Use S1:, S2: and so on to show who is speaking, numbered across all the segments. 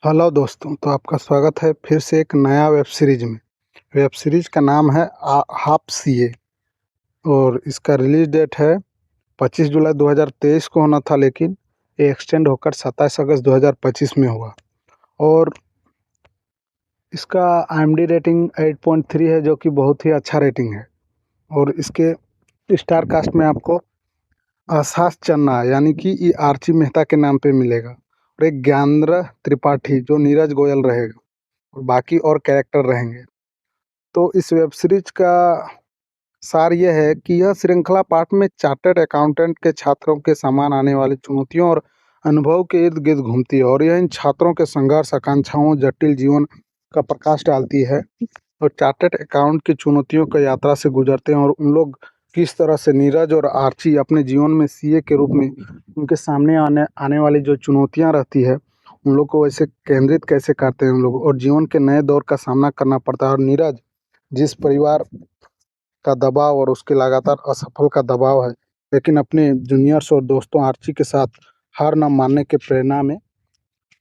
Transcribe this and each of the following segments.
S1: Hello दोस्तों, तो आपका स्वागत है फिर से एक नया वेब सीरीज में। वेब सीरीज का नाम है हाफ सीए और इसका रिलीज डेट है 25 जुलाई 2023 को होना था, लेकिन ये एक्सटेंड होकर 27 अगस्त 2025 में हुआ। और इसका IMDb रेटिंग 8.3 है, जो कि बहुत ही अच्छा रेटिंग है। और इसके स्टार कास्ट में आपको आसास चन्ना यानी कि ये आर्ची मेहता के नाम पे मिलेगा, और एक ज्ञानेंद्र त्रिपाठी जो नीरज गोयल रहेगा, और बाकी और कैरेक्टर रहेंगे। तो इस वेब सीरीज का सार यह है कि यह श्रृंखला पाठ में चार्टर्ड अकाउंटेंट के छात्रों के सामान आने वाली चुनौतियों और अनुभव के इर्द गिर्द घूमती है, और यह इन छात्रों के संघर्ष, आकांक्षाओं, जटिल जीवन का प्रकाश डालती है। और चार्टर्ड अकाउंट की चुनौतियों की यात्रा से गुजरते हैं, और उन लोग किस तरह से नीरज और आर्ची अपने जीवन में सीए के रूप में उनके सामने आने आने वाली जो चुनौतियां रहती है, उन लोग को वैसे केंद्रित कैसे करते हैं उन लोग, और जीवन के नए दौर का सामना करना पड़ता है। और नीरज जिस परिवार का दबाव और उसके लगातार असफल का दबाव है, लेकिन अपने जूनियर्स और दोस्तों आर्ची के साथ हार न मानने के प्रेरणा में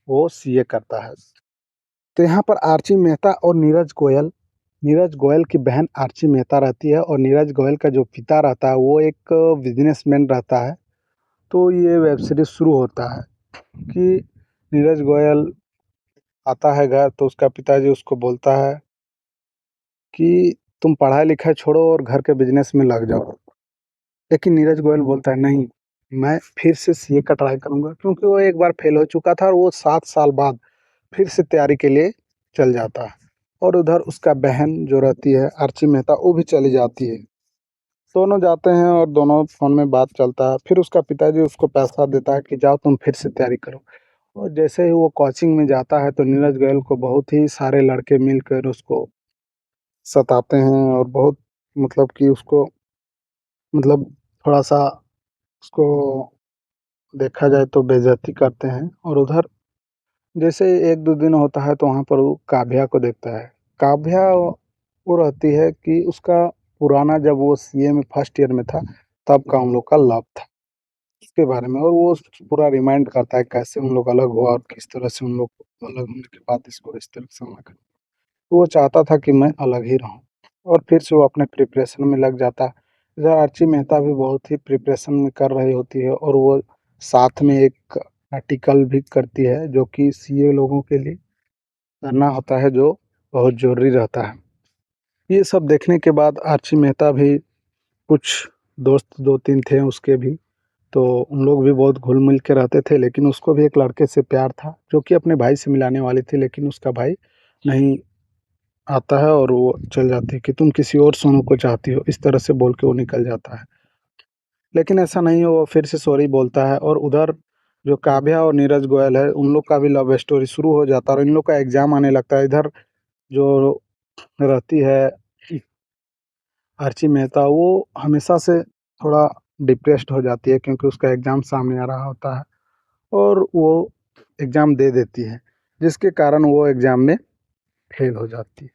S1: वो सीए करता है। तो यहाँ पर आर्ची मेहता और नीरज गोयल की बहन आर्ची मेहता रहती है, और नीरज गोयल का जो पिता रहता है वो एक बिजनेसमैन रहता है। तो ये वेब सीरीज शुरू होता है कि नीरज गोयल आता है घर, तो उसका पिताजी उसको बोलता है कि तुम पढ़ाई लिखाई छोड़ो और घर के बिजनेस में लग जाओ। लेकिन नीरज गोयल बोलता है नहीं, मैं फिर से सीए का ट्राई करूंगा, क्योंकि वो एक बार फेल हो चुका था और वो 7 साल बाद फिर से तैयारी के लिए चल जाता है। और उधर उसका बहन जो रहती है आर्ची मेहता, वो भी चली जाती है। दोनों जाते हैं और दोनों फोन में बात चलता है। फिर उसका पिताजी उसको पैसा देता है कि जाओ तुम फिर से तैयारी करो। और जैसे ही वो कोचिंग में जाता है, तो नीरज गोयल को बहुत ही सारे लड़के मिलकर उसको सताते हैं, और बहुत मतलब कि उसको मतलब थोड़ा सा उसको देखा जाए तो बेइज्जती करते हैं। और उधर जैसे एक दो दिन होता है, तो वहाँ पर वो काव्या को देखता है। काव्या वो रहती है कि उसका पुराना, जब वो सीए में फर्स्ट ईयर में था, तब का उन लोग का लव था, इसके बारे में। और वो पूरा रिमाइंड करता है कैसे उन लोग अलग हुआ, और किस तरह से उन लोग को अलग होने के बाद इसको इस तरह से सामना कर। तो वो चाहता था कि मैं अलग ही रहूं, और फिर से वो अपने प्रिपरेशन में लग जाता है। इधर आर्ची मेहता भी बहुत ही प्रिपरेशन में कर रही होती है, और वो साथ में एक आर्टिकल भी करती है जो कि सीए लोगों के लिए करना होता है, जो बहुत ज़रूरी रहता है। ये सब देखने के बाद आर्ची मेहता भी, कुछ दोस्त 2-3 थे उसके भी, तो उन लोग भी बहुत घुल मिल के रहते थे। लेकिन उसको भी एक लड़के से प्यार था, जो कि अपने भाई से मिलाने वाली थी, लेकिन उसका भाई नहीं आता है, और वो चल जाती है कि तुम किसी और सोनू को चाहती हो, इस तरह से बोल के वो निकल जाता है। लेकिन ऐसा नहीं है, वो फिर से सॉरी बोलता है। और उधर जो काव्या और नीरज गोयल है, उन लोग का भी लव स्टोरी शुरू हो जाता है, और इन लोग का एग्जाम आने लगता है। इधर जो रहती है आर्ची मेहता, वो हमेशा से थोड़ा डिप्रेस्ड हो जाती है, क्योंकि उसका एग्ज़ाम सामने आ रहा होता है, और वो एग्ज़ाम दे देती है, जिसके कारण वो एग्ज़ाम में फेल हो जाती है,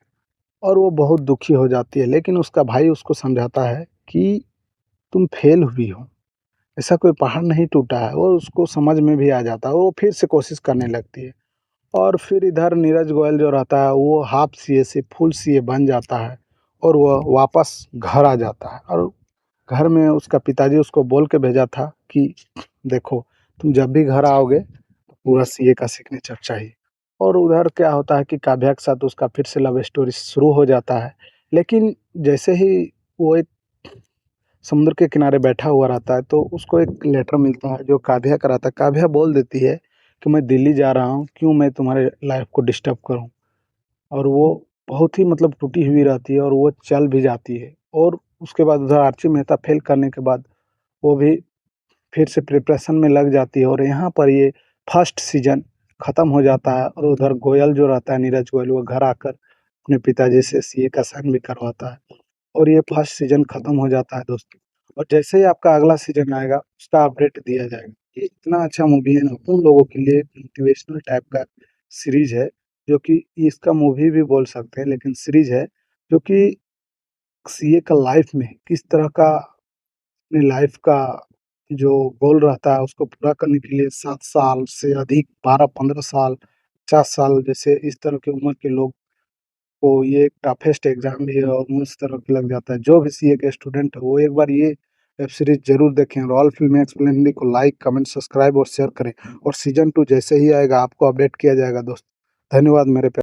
S1: और वो बहुत दुखी हो जाती है। लेकिन उसका भाई उसको समझाता है कि तुम फेल हुई हो, ऐसा कोई पहाड़ नहीं टूटा है। वो उसको समझ में भी आ जाता है, वो फिर से कोशिश करने लगती है। और फिर इधर नीरज गोयल जो रहता है, वो हाफ सीए से फुल सीए बन जाता है, और वह वापस घर आ जाता है। और घर में उसका पिताजी उसको बोल के भेजा था कि देखो, तुम जब भी घर आओगे तो पूरा सीए का सिग्नेचर चाहिए। और उधर क्या होता है कि काव्या के साथ उसका फिर से लव स्टोरी शुरू हो जाता है। लेकिन जैसे ही वो एक समुद्र के किनारे बैठा हुआ रहता है, तो उसको एक लेटर मिलता है जो काव्या का रहता है। काव्या बोल देती है कि मैं दिल्ली जा रहा हूँ, क्यों मैं तुम्हारे लाइफ को डिस्टर्ब करूँ। और वो बहुत ही मतलब टूटी हुई रहती है, और वो चल भी जाती है। और उसके बाद उधर आर्ची मेहता फेल करने के बाद वो भी फिर से प्रिपरेशन में लग जाती है, और यहाँ पर ये फर्स्ट सीजन ख़त्म हो जाता है। और उधर गोयल जो रहता है, नीरज गोयल, वो घर आकर अपने पिताजी से सीए का साइन भी करवाता है, और ये फर्स्ट सीजन ख़त्म हो जाता है दोस्तों। और जैसे ही आपका अगला सीजन आएगा, उसका अपडेट दिया जाएगा। ये इतना अच्छा मूवी है ना, उन लोगों के लिए मोटिवेशनल टाइप का सीरीज है, जो कि इसका मूवी भी बोल सकते हैं, लेकिन सीरीज है जो कि सीए का लाइफ में किस तरह का, अपनी लाइफ का जो गोल रहता है उसको पूरा करने के लिए 7 साल से अधिक, 12-15 साल 50 साल जैसे इस तरह की उम्र के लोग को ये टफेस्ट एग्जाम भी है और उस तरह के लग जाता है। जो भी सीए के स्टूडेंट है वो एक बार ये वेब सीरीज जरूर देखें और ऑल फिल्म एक्सप्लेन हिंदी को लाइक कमेंट सब्सक्राइब और शेयर करें और सीजन 2 जैसे ही आएगा आपको अपडेट किया जाएगा दोस्त। धन्यवाद मेरे